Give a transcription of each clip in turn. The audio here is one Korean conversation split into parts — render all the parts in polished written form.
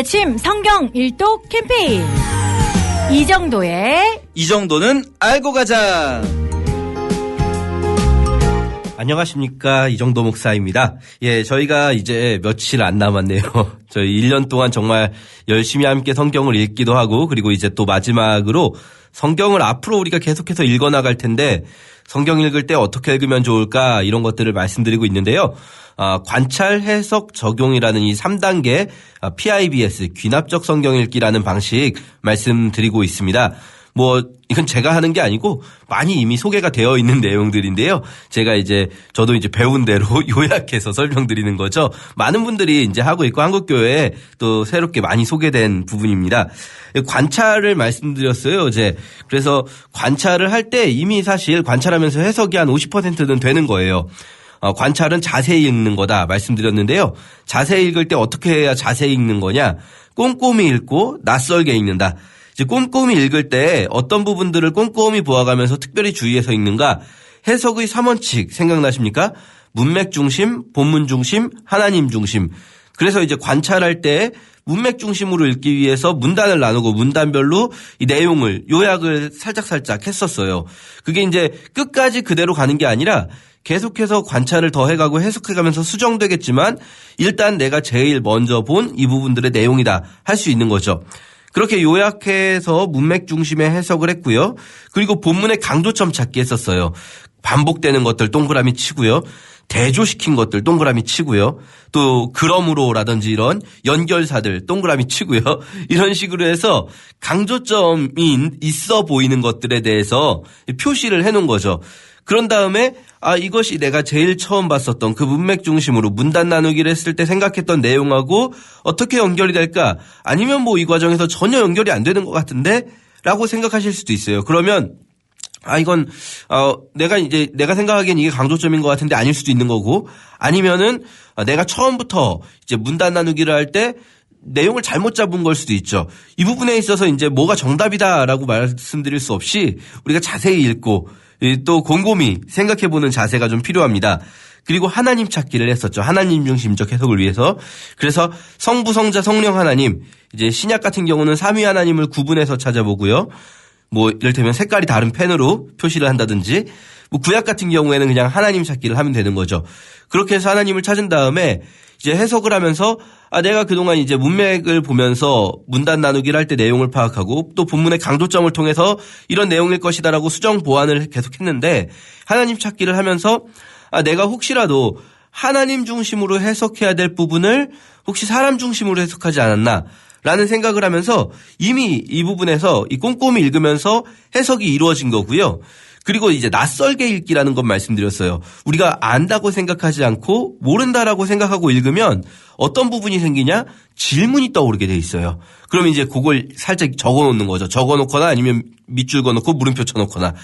아침 성경 일독 캠페인 이 정도는 알고 가자. 안녕하십니까, 이정도 목사입니다. 예, 저희가 이제 며칠 안 남았네요. 저희 1년 동안 정말 열심히 함께 성경을 읽기도 하고, 그리고 이제 또 마지막으로 성경을 앞으로 우리가 계속해서 읽어나갈 텐데 성경 읽을 때 어떻게 읽으면 좋을까, 이런 것들을 말씀드리고 있는데요. 관찰, 해석, 적용이라는 이 3단계 PIBS 귀납적 성경 읽기라는 방식 말씀드리고 있습니다. 이건 제가 하는 게 아니고 많이 이미 소개가 되어 있는 내용들인데요. 제가 저도 배운 대로 요약해서 설명드리는 거죠. 많은 분들이 이제 하고 있고 한국교회에 또 새롭게 많이 소개된 부분입니다. 관찰을 말씀드렸어요, 어제. 그래서 관찰을 할 때 이미 사실 관찰하면서 해석이 한 50%는 되는 거예요. 관찰은 자세히 읽는 거다 말씀드렸는데요. 자세히 읽을 때 어떻게 해야 자세히 읽는 거냐? 꼼꼼히 읽고 낯설게 읽는다. 이제 꼼꼼히 읽을 때 어떤 부분들을 꼼꼼히 보아가면서 특별히 주의해서 읽는가? 해석의 3원칙 생각나십니까? 문맥 중심, 본문 중심, 하나님 중심. 그래서 이제 관찰할 때 문맥 중심으로 읽기 위해서 문단을 나누고 문단별로 이 내용을 요약을 살짝살짝 했었어요. 그게 이제 끝까지 그대로 가는 게 아니라 계속해서 관찰을 더해가고 해석해가면서 수정되겠지만 일단 내가 제일 먼저 본 이 부분들의 내용이다 할 수 있는 거죠. 그렇게 요약해서 문맥 중심의 해석을 했고요. 그리고 본문의 강조점 찾기 했었어요. 반복되는 것들 동그라미 치고요. 대조시킨 것들 동그라미 치고요. 또 그러므로라든지 이런 연결사들 동그라미 치고요. 이런 식으로 해서 강조점이 있어 보이는 것들에 대해서 표시를 해놓은 거죠. 그런 다음에 이것이 내가 제일 처음 봤었던 그 문맥 중심으로 문단 나누기를 했을 때 생각했던 내용하고 어떻게 연결이 될까? 아니면 이 과정에서 전혀 연결이 안 되는 것 같은데? 라고 생각하실 수도 있어요. 그러면 이건 내가 생각하기엔 이게 강조점인 것 같은데 아닐 수도 있는 거고, 아니면은 내가 처음부터 이제 문단 나누기를 할 때 내용을 잘못 잡은 걸 수도 있죠. 이 부분에 있어서 이제 뭐가 정답이다라고 말씀드릴 수 없이 우리가 자세히 읽고 또 곰곰이 생각해보는 자세가 좀 필요합니다. 그리고 하나님 찾기를 했었죠. 하나님 중심적 해석을 위해서. 그래서 성부, 성자, 성령 하나님, 신약 같은 경우는 삼위 하나님을 구분해서 찾아보고요. 이를테면 색깔이 다른 펜으로 표시를 한다든지, 구약 같은 경우에는 그냥 하나님 찾기를 하면 되는 거죠. 그렇게 해서 하나님을 찾은 다음에 이제 해석을 하면서 내가 그동안 이제 문맥을 보면서 문단 나누기를 할 때 내용을 파악하고 또 본문의 강조점을 통해서 이런 내용일 것이다라고 수정 보완을 계속했는데, 하나님 찾기를 하면서 내가 혹시라도 하나님 중심으로 해석해야 될 부분을 혹시 사람 중심으로 해석하지 않았나 라는 생각을 하면서 이미 이 부분에서 꼼꼼히 읽으면서 해석이 이루어진 거고요. 그리고 이제 낯설게 읽기라는 건 말씀드렸어요. 우리가 안다고 생각하지 않고 모른다라고 생각하고 읽으면 어떤 부분이 생기냐? 질문이 떠오르게 돼 있어요. 그러면 이제 그걸 살짝 적어 놓는 거죠. 적어 놓거나 아니면 밑줄 그어 놓고 물음표 쳐 놓거나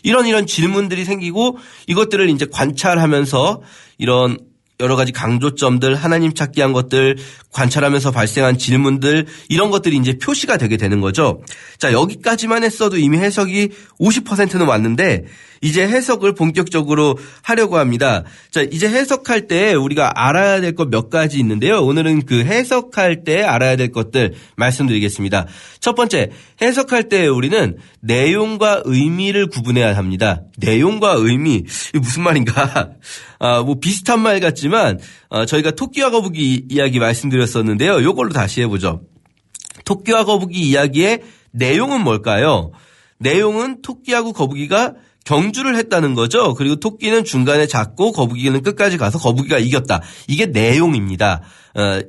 이런 질문들이 생기고, 이것들을 이제 관찰하면서 이런 여러 가지 강조점들, 하나님 찾기 한 것들, 관찰하면서 발생한 질문들, 이런 것들이 이제 표시가 되게 되는 거죠. 자, 여기까지만 했어도 이미 해석이 50%는 왔는데 이제 해석을 본격적으로 하려고 합니다. 자, 이제 해석할 때 우리가 알아야 될 것 몇 가지 있는데요. 오늘은 그 해석할 때 알아야 될 것들 말씀드리겠습니다. 첫 번째, 해석할 때 우리는 내용과 의미를 구분해야 합니다. 내용과 의미, 이게 무슨 말인가? 비슷한 말 같지만 저희가 토끼와 거북이 이야기 말씀드렸었는데요. 이걸로 다시 해보죠. 토끼와 거북이 이야기의 내용은 뭘까요? 내용은 토끼하고 거북이가 경주를 했다는 거죠. 그리고 토끼는 중간에 잡고 거북이는 끝까지 가서 거북이가 이겼다. 이게 내용입니다.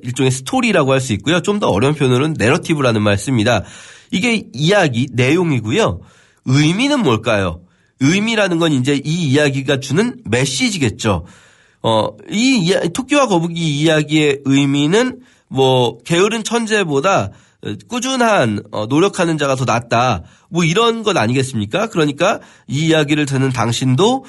일종의 스토리라고 할 수 있고요. 좀 더 어려운 표현으로는 내러티브라는 말 씁니다. 이게 이야기, 내용이고요. 의미는 뭘까요? 의미라는 건 이제 이 이야기가 주는 메시지겠죠. 토끼와 거북이 이야기의 의미는 게으른 천재보다 꾸준한 노력하는 자가 더 낫다. 이런 것 아니겠습니까? 그러니까 이 이야기를 듣는 당신도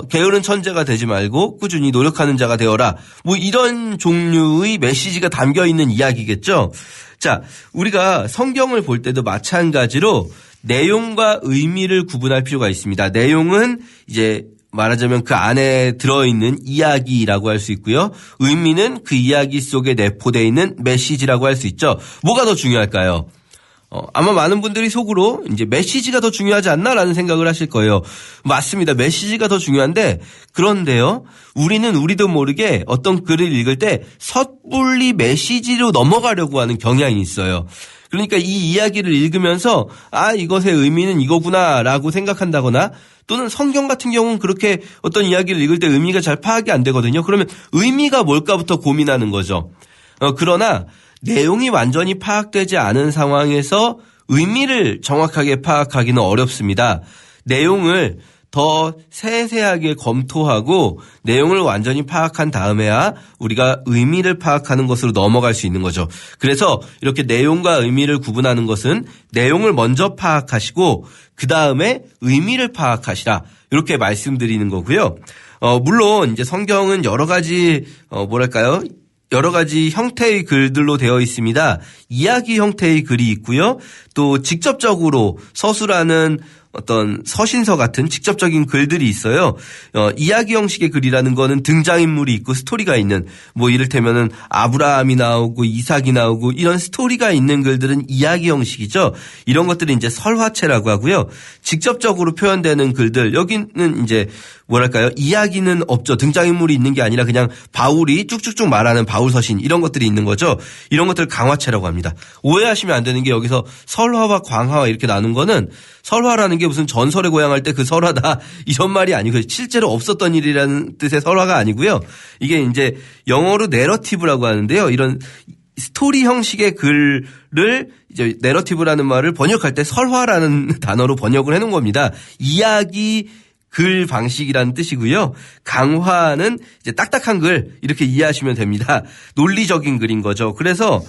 게으른 천재가 되지 말고 꾸준히 노력하는 자가 되어라. 이런 종류의 메시지가 담겨 있는 이야기겠죠. 자, 우리가 성경을 볼 때도 마찬가지로 내용과 의미를 구분할 필요가 있습니다. 내용은 이제 말하자면 그 안에 들어있는 이야기라고 할 수 있고요. 의미는 그 이야기 속에 내포되어 있는 메시지라고 할 수 있죠. 뭐가 더 중요할까요? 아마 많은 분들이 속으로 이제 메시지가 더 중요하지 않나라는 생각을 하실 거예요. 맞습니다. 메시지가 더 중요한데 그런데요. 우리는 우리도 모르게 어떤 글을 읽을 때 섣불리 메시지로 넘어가려고 하는 경향이 있어요. 그러니까 이 이야기를 읽으면서 이것의 의미는 이거구나라고 생각한다거나 또는 성경 같은 경우는 그렇게 어떤 이야기를 읽을 때 의미가 잘 파악이 안 되거든요. 그러면 의미가 뭘까부터 고민하는 거죠. 그러나 내용이 완전히 파악되지 않은 상황에서 의미를 정확하게 파악하기는 어렵습니다. 내용을 더 세세하게 검토하고 내용을 완전히 파악한 다음에야 우리가 의미를 파악하는 것으로 넘어갈 수 있는 거죠. 그래서 이렇게 내용과 의미를 구분하는 것은 내용을 먼저 파악하시고 그 다음에 의미를 파악하시라 이렇게 말씀드리는 거고요. 물론 이제 성경은 여러 가지 여러 가지 형태의 글들로 되어 있습니다. 이야기 형태의 글이 있고요. 또 직접적으로 서술하는 어떤 서신서 같은 직접적인 글들이 있어요. 이야기 형식의 글이라는 거는 등장인물이 있고 스토리가 있는 이를테면은 아브라함이 나오고 이삭이 나오고 이런 스토리가 있는 글들은 이야기 형식이죠. 이런 것들이 이제 설화체라고 하고요. 직접적으로 표현되는 글들 여기는 이제 이야기는 없죠. 등장인물이 있는 게 아니라 그냥 바울이 쭉쭉쭉 말하는 바울서신 이런 것들이 있는 거죠. 이런 것들을 강화체라고 합니다. 오해하시면 안 되는 게 여기서 설화와 광화와 이렇게 나눈 거는 설화라는 게 무슨 전설의 고향 할 때 그 설화다 이런 말이 아니고 실제로 없었던 일이라는 뜻의 설화가 아니고요. 이게 이제 영어로 내러티브라고 하는데요. 이런 스토리 형식의 글을 이제 내러티브라는 말을 번역할 때 설화라는 단어로 번역을 해놓은 겁니다. 이야기 글 방식이라는 뜻이고요. 강화는 이제 딱딱한 글 이렇게 이해하시면 됩니다. 논리적인 글인 거죠. 그래서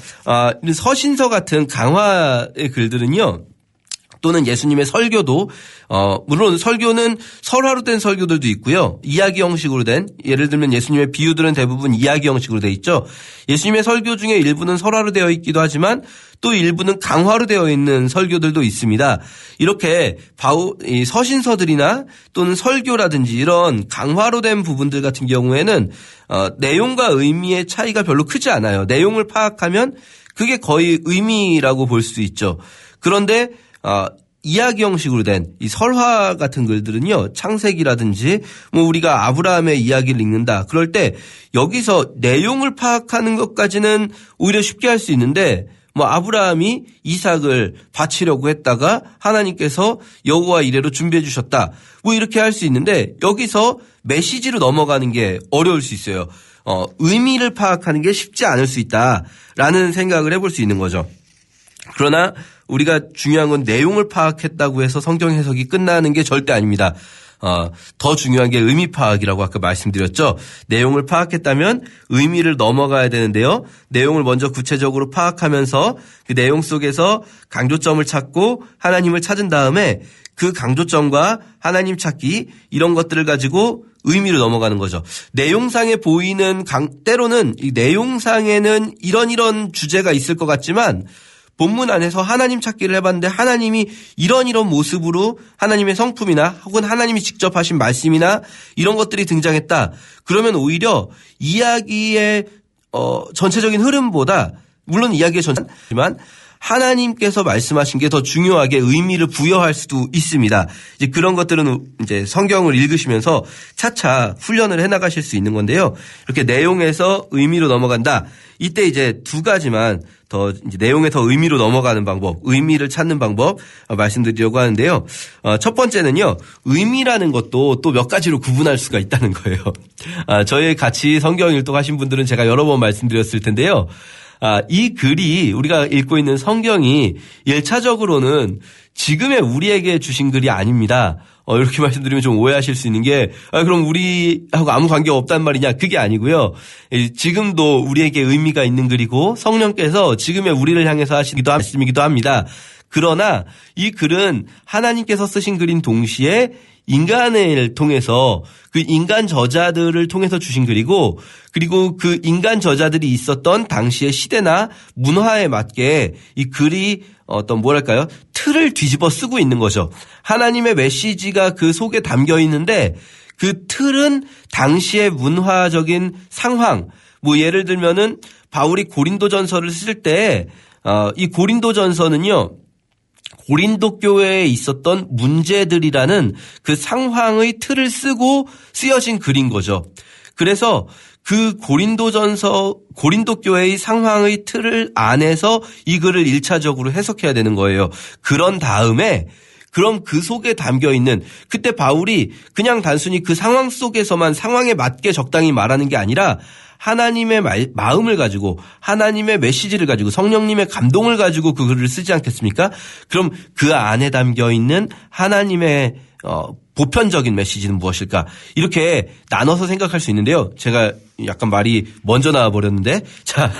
서신서 같은 강화의 글들은요. 또는 예수님의 설교도 물론 설교는 설화로 된 설교들도 있고요. 이야기 형식으로 된 예를 들면 예수님의 비유들은 대부분 이야기 형식으로 되어 있죠. 예수님의 설교 중에 일부는 설화로 되어 있기도 하지만 또 일부는 강화로 되어 있는 설교들도 있습니다. 이렇게 이 서신서들이나 또는 설교라든지 이런 강화로 된 부분들 같은 경우에는 내용과 의미의 차이가 별로 크지 않아요. 내용을 파악하면 그게 거의 의미라고 볼 수 있죠. 그런데 이야기 형식으로 된 이 설화 같은 글들은요, 창세기라든지 우리가 아브라함의 이야기를 읽는다. 그럴 때 여기서 내용을 파악하는 것까지는 오히려 쉽게 할 수 있는데 아브라함이 이삭을 바치려고 했다가 하나님께서 여호와 이레로 준비해 주셨다. 이렇게 할 수 있는데 여기서 메시지로 넘어가는 게 어려울 수 있어요. 의미를 파악하는 게 쉽지 않을 수 있다라는 생각을 해볼 수 있는 거죠. 그러나 우리가 중요한 건 내용을 파악했다고 해서 성경 해석이 끝나는 게 절대 아닙니다. 더 중요한 게 의미 파악이라고 아까 말씀드렸죠. 내용을 파악했다면 의미를 넘어가야 되는데요. 내용을 먼저 구체적으로 파악하면서 그 내용 속에서 강조점을 찾고 하나님을 찾은 다음에 그 강조점과 하나님 찾기 이런 것들을 가지고 의미로 넘어가는 거죠. 내용상에 보이는 때로는 이 내용상에는 이런 주제가 있을 것 같지만 본문 안에서 하나님 찾기를 해봤는데 하나님이 이런 모습으로 하나님의 성품이나 혹은 하나님이 직접 하신 말씀이나 이런 것들이 등장했다. 그러면 오히려 이야기의 전체적인 흐름보다 물론 이야기의 전체지만 하나님께서 말씀하신 게 더 중요하게 의미를 부여할 수도 있습니다. 이제 그런 것들은 이제 성경을 읽으시면서 차차 훈련을 해나가실 수 있는 건데요. 이렇게 내용에서 의미로 넘어간다. 이때 이제 두 가지만 더 이제 내용에 더 의미로 넘어가는 방법, 의미를 찾는 방법 말씀드리려고 하는데요. 첫 번째는요, 의미라는 것도 또 몇 가지로 구분할 수가 있다는 거예요. 저희 같이 성경 일독하신 분들은 제가 여러 번 말씀드렸을 텐데요. 이 글이 우리가 읽고 있는 성경이 1차적으로는 지금의 우리에게 주신 글이 아닙니다. 이렇게 말씀드리면 좀 오해하실 수 있는 게 그럼 우리하고 아무 관계가 없단 말이냐. 그게 아니고요. 지금도 우리에게 의미가 있는 글이고 성령께서 지금의 우리를 향해서 하시기도 말씀이기도 합니다. 그러나 이 글은 하나님께서 쓰신 글인 동시에 인간을 통해서 그 인간 저자들을 통해서 주신 글이고 그리고 그 인간 저자들이 있었던 당시의 시대나 문화에 맞게 이 글이 어떤 틀을 뒤집어 쓰고 있는 거죠. 하나님의 메시지가 그 속에 담겨 있는데 그 틀은 당시의 문화적인 상황, 뭐 예를 들면은 바울이 고린도전서를 쓸 때 이 고린도전서는요. 고린도 교회에 있었던 문제들이라는 그 상황의 틀을 쓰고 쓰여진 글인 거죠. 그래서 그 고린도 교회의 상황의 틀을 안에서 이 글을 1차적으로 해석해야 되는 거예요. 그런 다음에 그럼 그 속에 담겨 있는 그때 바울이 그냥 단순히 그 상황 속에서만 상황에 맞게 적당히 말하는 게 아니라 하나님의 마음을 가지고 하나님의 메시지를 가지고 성령님의 감동을 가지고 그 글을 쓰지 않겠습니까? 그럼 그 안에 담겨 있는 하나님의 보편적인 메시지는 무엇일까? 이렇게 나눠서 생각할 수 있는데요. 제가 약간 말이 먼저 나와 버렸는데 자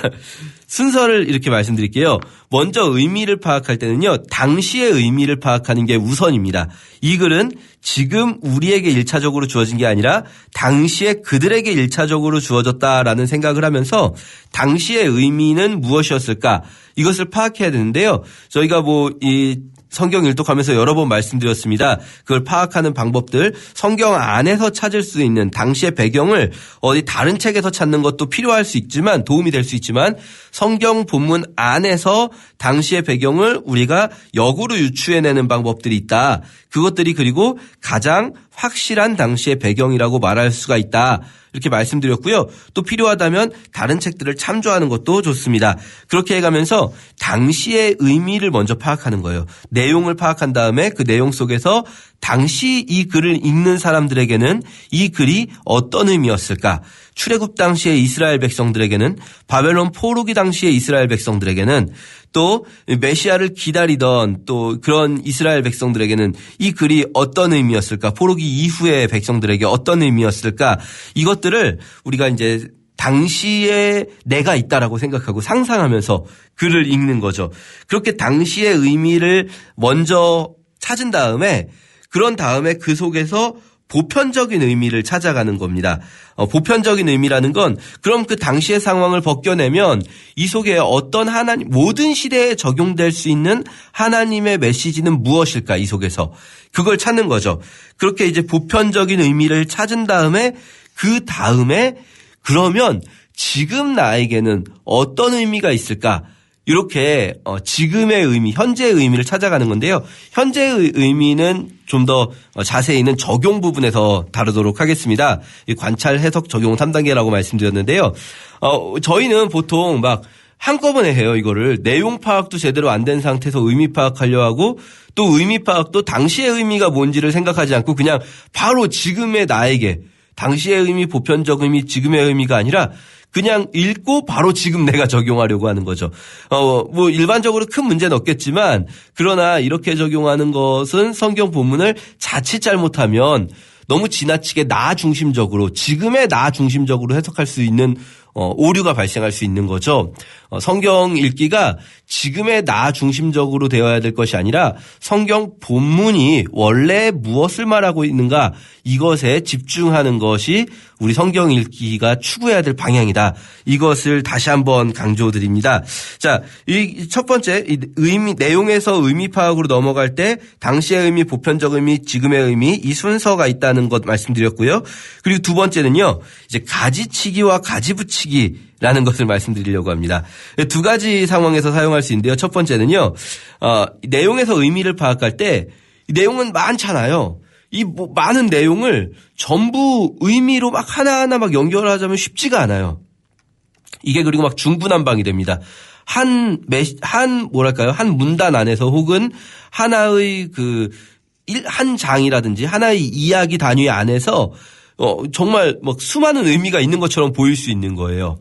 순서를 이렇게 말씀드릴게요. 먼저 의미를 파악할 때는요. 당시의 의미를 파악하는 게 우선입니다. 이 글은 지금 우리에게 1차적으로 주어진 게 아니라 당시에 그들에게 1차적으로 주어졌다라는 생각을 하면서 당시의 의미는 무엇이었을까? 이것을 파악해야 되는데요. 저희가 이 성경 일독하면서 여러 번 말씀드렸습니다. 그걸 파악하는 방법들 성경 안에서 찾을 수 있는 당시의 배경을 어디 다른 책에서 찾는 것도 필요할 수 있지만 도움이 될 수 있지만 성경 본문 안에서 당시의 배경을 우리가 역으로 유추해내는 방법들이 있다. 그것들이 그리고 가장 확실한 당시의 배경이라고 말할 수가 있다. 이렇게 말씀드렸고요. 또 필요하다면 다른 책들을 참조하는 것도 좋습니다. 그렇게 해가면서 당시의 의미를 먼저 파악하는 거예요. 내용을 파악한 다음에 그 내용 속에서 당시 이 글을 읽는 사람들에게는 이 글이 어떤 의미였을까? 출애굽 당시의 이스라엘 백성들에게는 바벨론 포로기 당시의 이스라엘 백성들에게는 또 메시아를 기다리던 또 그런 이스라엘 백성들에게는 이 글이 어떤 의미였을까? 포로기 이후의 백성들에게 어떤 의미였을까? 이것들을 우리가 이제 당시에 내가 있다라고 생각하고 상상하면서 글을 읽는 거죠. 그렇게 당시의 의미를 먼저 찾은 다음에 그런 다음에 그 속에서 보편적인 의미를 찾아가는 겁니다. 보편적인 의미라는 건 그럼 그 당시의 상황을 벗겨내면 이 속에 어떤 하나님 모든 시대에 적용될 수 있는 하나님의 메시지는 무엇일까 이 속에서 그걸 찾는 거죠. 그렇게 이제 보편적인 의미를 찾은 다음에 그 다음에 그러면 지금 나에게는 어떤 의미가 있을까? 이렇게 지금의 의미, 현재의 의미를 찾아가는 건데요. 현재의 의미는 좀 더 자세히는 적용 부분에서 다루도록 하겠습니다. 관찰, 해석, 적용 3단계라고 말씀드렸는데요. 저희는 보통 막 한꺼번에 해요. 이거를 내용 파악도 제대로 안 된 상태에서 의미 파악하려 하고 또 의미 파악도 당시의 의미가 뭔지를 생각하지 않고 그냥 바로 지금의 나에게 당시의 의미, 보편적 의미, 지금의 의미가 아니라 그냥 읽고 바로 지금 내가 적용하려고 하는 거죠. 일반적으로 큰 문제는 없겠지만 그러나 이렇게 적용하는 것은 성경 본문을 자칫 잘못하면 너무 지나치게 나 중심적으로 지금의 나 중심적으로 해석할 수 있는 오류가 발생할 수 있는 거죠. 성경 읽기가 지금의 나 중심적으로 되어야 될 것이 아니라 성경 본문이 원래 무엇을 말하고 있는가 이것에 집중하는 것이 우리 성경 읽기가 추구해야 될 방향이다. 이것을 다시 한번 강조드립니다. 자, 이 첫 번째 의미 내용에서 의미 파악으로 넘어갈 때 당시의 의미, 보편적 의미, 지금의 의미 이 순서가 있다는 것 말씀드렸고요. 그리고 두 번째는요. 이제 가지치기와 가지붙이기라는 것을 말씀드리려고 합니다. 두 가지 상황에서 사용할 수 있는데요. 첫 번째는요. 내용에서 의미를 파악할 때 내용은 많잖아요. 이 많은 내용을 전부 의미로 막 하나하나 막 연결하자면 쉽지가 않아요. 이게 그리고 막 중구난방이 됩니다. 한 문단 안에서 혹은 하나의 한 장이라든지 하나의 이야기 단위 안에서 정말 막 수많은 의미가 있는 것처럼 보일 수 있는 거예요.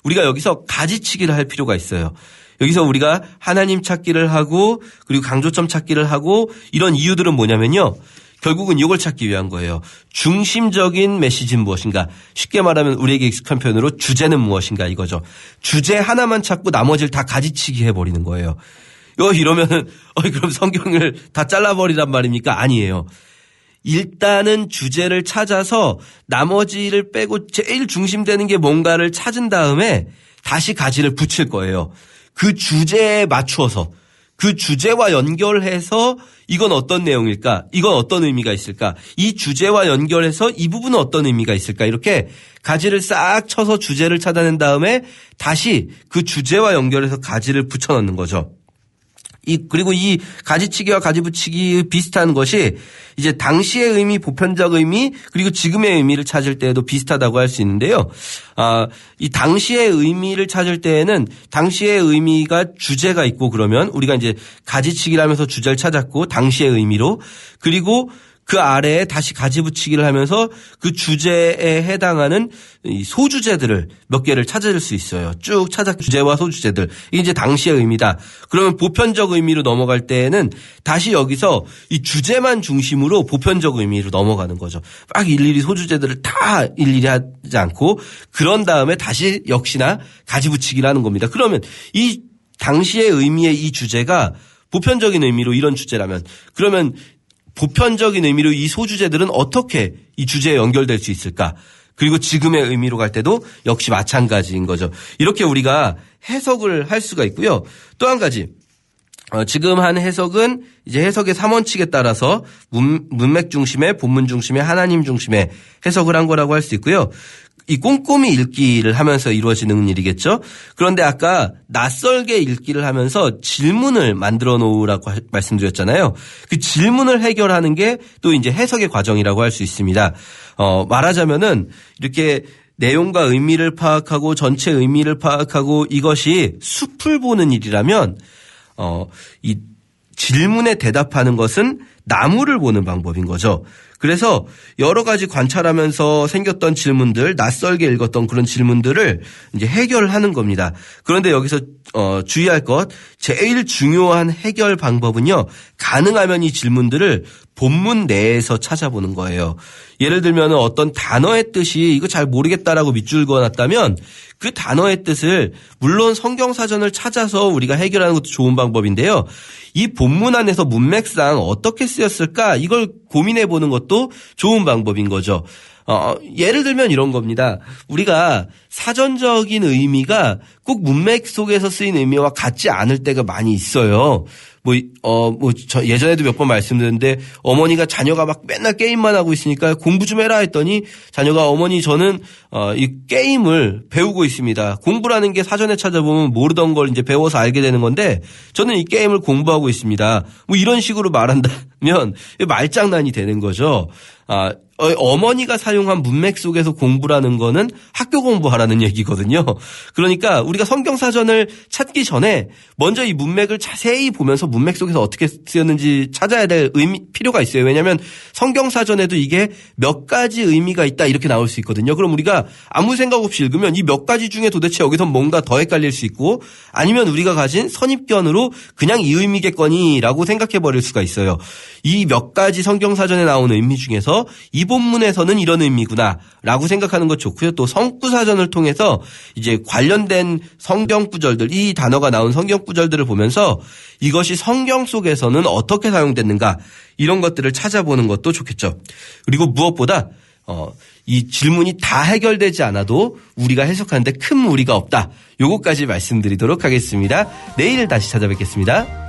우리가 여기서 가지치기를 할 필요가 있어요. 여기서 우리가 하나님 찾기를 하고 그리고 강조점 찾기를 하고 이런 이유들은 뭐냐면요. 결국은 이걸 찾기 위한 거예요. 중심적인 메시지는 무엇인가. 쉽게 말하면 우리에게 익숙한 표현으로 주제는 무엇인가 이거죠. 주제 하나만 찾고 나머지를 다 가지치기 해버리는 거예요. 이러면은 그럼 성경을 다 잘라버리란 말입니까? 아니에요. 일단은 주제를 찾아서 나머지를 빼고 제일 중심되는 게 뭔가를 찾은 다음에 다시 가지를 붙일 거예요. 그 주제에 맞추어서 그 주제와 연결해서 이건 어떤 내용일까? 이건 어떤 의미가 있을까? 이 주제와 연결해서 이 부분은 어떤 의미가 있을까? 이렇게 가지를 싹 쳐서 주제를 찾아낸 다음에 다시 그 주제와 연결해서 가지를 붙여넣는 거죠. 그리고 이 가지치기와 가지붙이기 비슷한 것이 이제 당시의 의미, 보편적 의미, 그리고 지금의 의미를 찾을 때에도 비슷하다고 할 수 있는데요. 이 당시의 의미를 찾을 때에는 당시의 의미가 주제가 있고 그러면 우리가 이제 가지치기를 하면서 주제를 찾았고 당시의 의미로 그리고 그 아래에 다시 가지붙이기를 하면서 그 주제에 해당하는 이 소주제들을 몇 개를 찾을 수 있어요. 쭉 찾아 주제와 소주제들. 이게 이제 당시의 의미다. 그러면 보편적 의미로 넘어갈 때에는 다시 여기서 이 주제만 중심으로 보편적 의미로 넘어가는 거죠. 막 일일이 소주제들을 다 일일이 하지 않고 그런 다음에 다시 역시나 가지붙이기를 하는 겁니다. 그러면 이 당시의 의미의 이 주제가 보편적인 의미로 이런 주제라면 그러면 보편적인 의미로 이 소주제들은 어떻게 이 주제에 연결될 수 있을까? 그리고 지금의 의미로 갈 때도 역시 마찬가지인 거죠. 이렇게 우리가 해석을 할 수가 있고요. 또 한 가지. 지금 한 해석은 이제 해석의 3원칙에 따라서 문맥 중심의 본문 중심의 하나님 중심의 해석을 한 거라고 할 수 있고요. 이 꼼꼼히 읽기를 하면서 이루어지는 일이겠죠. 그런데 아까 낯설게 읽기를 하면서 질문을 만들어 놓으라고 말씀드렸잖아요. 그 질문을 해결하는 게 또 이제 해석의 과정이라고 할 수 있습니다. 말하자면은 이렇게 내용과 의미를 파악하고 전체 의미를 파악하고 이것이 숲을 보는 일이라면 이 질문에 대답하는 것은 나무를 보는 방법인 거죠. 그래서 여러 가지 관찰하면서 생겼던 질문들, 낯설게 읽었던 그런 질문들을 이제 해결하는 겁니다. 그런데 여기서 주의할 것, 제일 중요한 해결 방법은요. 가능하면 이 질문들을 본문 내에서 찾아보는 거예요. 예를 들면 어떤 단어의 뜻이 이거 잘 모르겠다라고 밑줄 그어놨다면 그 단어의 뜻을 물론 성경사전을 찾아서 우리가 해결하는 것도 좋은 방법인데요. 이 본문 안에서 문맥상 어떻게 쓰였을까 이걸 고민해 보는 것도 좋은 방법인 거죠. 예를 들면 이런 겁니다. 우리가 사전적인 의미가 꼭 문맥 속에서 쓰인 의미와 같지 않을 때가 많이 있어요. 저 예전에도 몇 번 말씀드렸는데 어머니가 자녀가 막 맨날 게임만 하고 있으니까 공부 좀 해라 했더니 자녀가 어머니 저는 이 게임을 배우고 있습니다. 공부라는 게 사전에 찾아보면 모르던 걸 이제 배워서 알게 되는 건데 저는 이 게임을 공부하고 있습니다. 뭐 이런 식으로 말한다면 말장난이 되는 거죠. 어머니가 사용한 문맥 속에서 공부라는 거는 학교 공부하라는 얘기거든요. 그러니까 우리가 성경사전을 찾기 전에 먼저 이 문맥을 자세히 보면서 문맥 속에서 어떻게 쓰였는지 찾아야 될 필요가 있어요. 왜냐하면 성경사전에도 이게 몇 가지 의미가 있다 이렇게 나올 수 있거든요. 그럼 우리가 아무 생각 없이 읽으면 이 몇 가지 중에 도대체 여기서 뭔가 더 헷갈릴 수 있고 아니면 우리가 가진 선입견으로 그냥 이 의미겠거니라고 생각해 버릴 수가 있어요. 이 몇 가지 성경사전에 나온 의미 중에서 이 본문에서는 이런 의미구나라고 생각하는 것 좋고요. 또 성구사전을 통해서 이제 관련된 성경 구절들, 이 단어가 나온 성경 구절들을 보면서 이것이 성경 속에서는 어떻게 사용됐는가 이런 것들을 찾아보는 것도 좋겠죠. 그리고 무엇보다 이 질문이 다 해결되지 않아도 우리가 해석하는데 큰 무리가 없다. 요거까지 말씀드리도록 하겠습니다. 내일 다시 찾아뵙겠습니다.